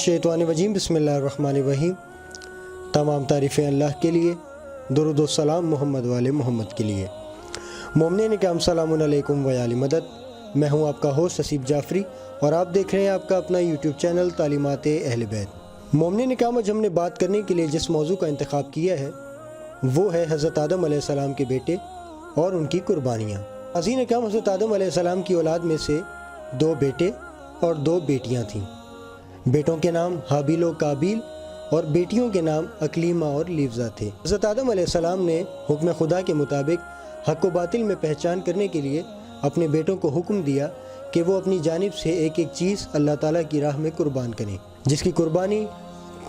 मिनश्शैतानिर्रजीम बिस्मिल्लाहिर्रहमानिर्रहीम। तमाम तारीफ़ें अल्लाह के लिए, दुरूद व सलाम मोहम्मद वाले मोहम्मद के लिए। मोमिनीन किराम सलामुन अलैकुम व आली मदद। मैं हूँ आपका होस्ट हसीब जाफ़री और आप देख रहे हैं आपका अपना यूट्यूब चैनल तालीमात अहले बैत। मोमिनीन किराम, आज हमने बात करने के लिए जिस मौजू का इंतखाब किया है वो है हज़रत आदम अलैहिस्सलाम के बेटे और उनकी कुर्बानियाँ। अज़ीज़ किराम, हज़रत आदम अलैहिस्सलाम की औलाद में से 2 बेटे और 2 बेटियाँ थीं। बेटों के नाम हाबिल और काबिल और बेटियों के नाम अकलीमा और लीवज़ा थे। हज़रत आदम अलैहिस्सलाम ने हुक्म खुदा के मुताबिक हक़ व बातिल में पहचान करने के लिए अपने बेटों को हुक्म दिया कि वो अपनी जानिब से एक एक चीज़ अल्लाह ताला की राह में कुर्बान करें। जिसकी कुर्बानी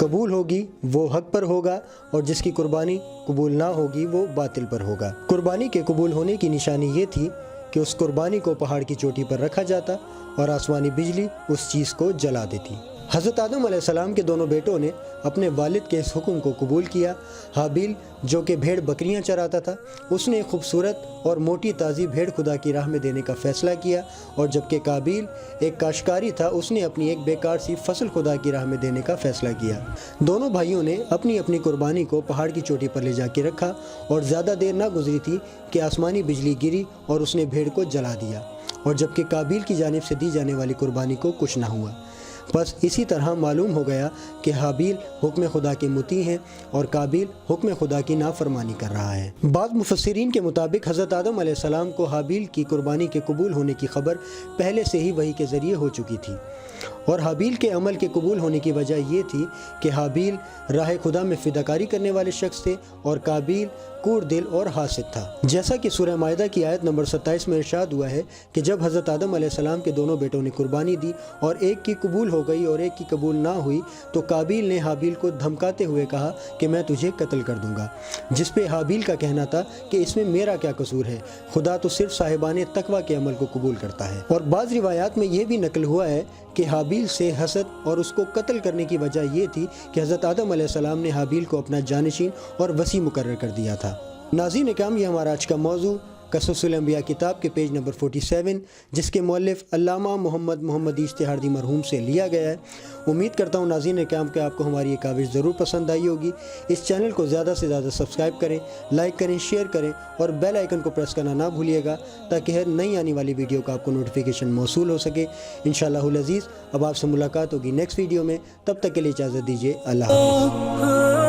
कबूल होगी वो हक़ पर होगा और जिसकी कुर्बानी कबूल ना होगी वो बातिल पर होगा। कुर्बानी के कबूल होने की निशानी ये थी कि उस कुर्बानी को पहाड़ की चोटी पर रखा जाता और आसमानी बिजली उस चीज़ को जला देती। हज़रत आदम अलैहिस्सलाम के दोनों बेटों ने अपने वालिद के इस हुक्म को कबूल किया। हाबिल जो कि भेड़ बकरियां चराता था, उसने एक खूबसूरत और मोटी ताज़ी भेड़ खुदा की राह में देने का फ़ैसला किया, और जबकि काबिल एक काश्तकारी था, उसने अपनी एक बेकार सी फसल खुदा की राह में देने का फ़ैसला किया। दोनों भाइयों ने अपनी अपनी कुर्बानी को पहाड़ की चोटी पर ले जाके रखा और ज़्यादा देर ना गुजरी थी कि आसमानी बिजली गिरी और उसने भेड़ को जला दिया, और जबकि काबिल की जानिब से दी जाने वाली कुर्बानी को कुछ ना हुआ। बस इसी तरह मालूम हो गया कि हाबिल हुक्म खुदा के मुती हैं और काबिल हुक्म खुदा की नाफरमानी कर रहा है। बाद मुफस्सिरीन के मुताबिक हज़रत आदम अलैहिस्सलाम को हाबिल की कुर्बानी के कबूल होने की खबर पहले से ही वही के ज़रिए हो चुकी थी, और हाबिल के अमल के कबूल होने की वजह ये थी कि हाबिल राह खुदा में फ़िदाकारी करने वाले शख्स थे और काबिल कूर दिल और हासिद था। जैसा कि सूरह माइदा की आयत नंबर 27 में इरशाद हुआ है कि जब हज़रत आदम अलैहिस्सलाम के दोनों बेटों ने कुर्बानी दी और एक की कबूल हो गई और एक की कबूल ना हुई, तो काबिल ने हाबिल को धमकाते हुए कहा कि मैं तुझे कत्ल कर दूंगा, जिस पे हाबिल का कहना था कि इसमें मेरा क्या कसूर है, खुदा तो सिर्फ साहिबाने तकवा के अमल को कबूल करता है। और बाज़ रिवायात में यह भी नकल हुआ है कि हाबिल से हसद और उसको कत्ल करने की वजह यह थी कि हज़रत आदम अलैहिस्सलाम ने हाबिल को अपना जानशीन और वसी मुकर्रर कर दिया था। नाज़रीन इकराम, ये हमारा आज का मौजू क़ससुल अंबिया किताब के पेज नंबर 47, जिसके मौलिफ़ अल्लामा मोहम्मद इश्तिहादी मरहूम से लिया गया है। उम्मीद करता हूँ नाज़रीन इकराम कि आपको हमारी ये काविश ज़रूर पसंद आई होगी। इस चैनल को ज़्यादा से ज़्यादा सब्सक्राइब करें, लाइक करें, शेयर करें और बेल आइकन को प्रेस करना ना भूलिएगा, ताकि हर नई आने वाली वीडियो का आपको नोटिफिकेशन मौसूल हो सके। इंशाअल्लाहुल अज़ीज़ अब आपसे मुलाकात होगी नेक्स्ट वीडियो में। तब तक के लिए इजाज़त दीजिए। अल्लाह हाफ़िज़।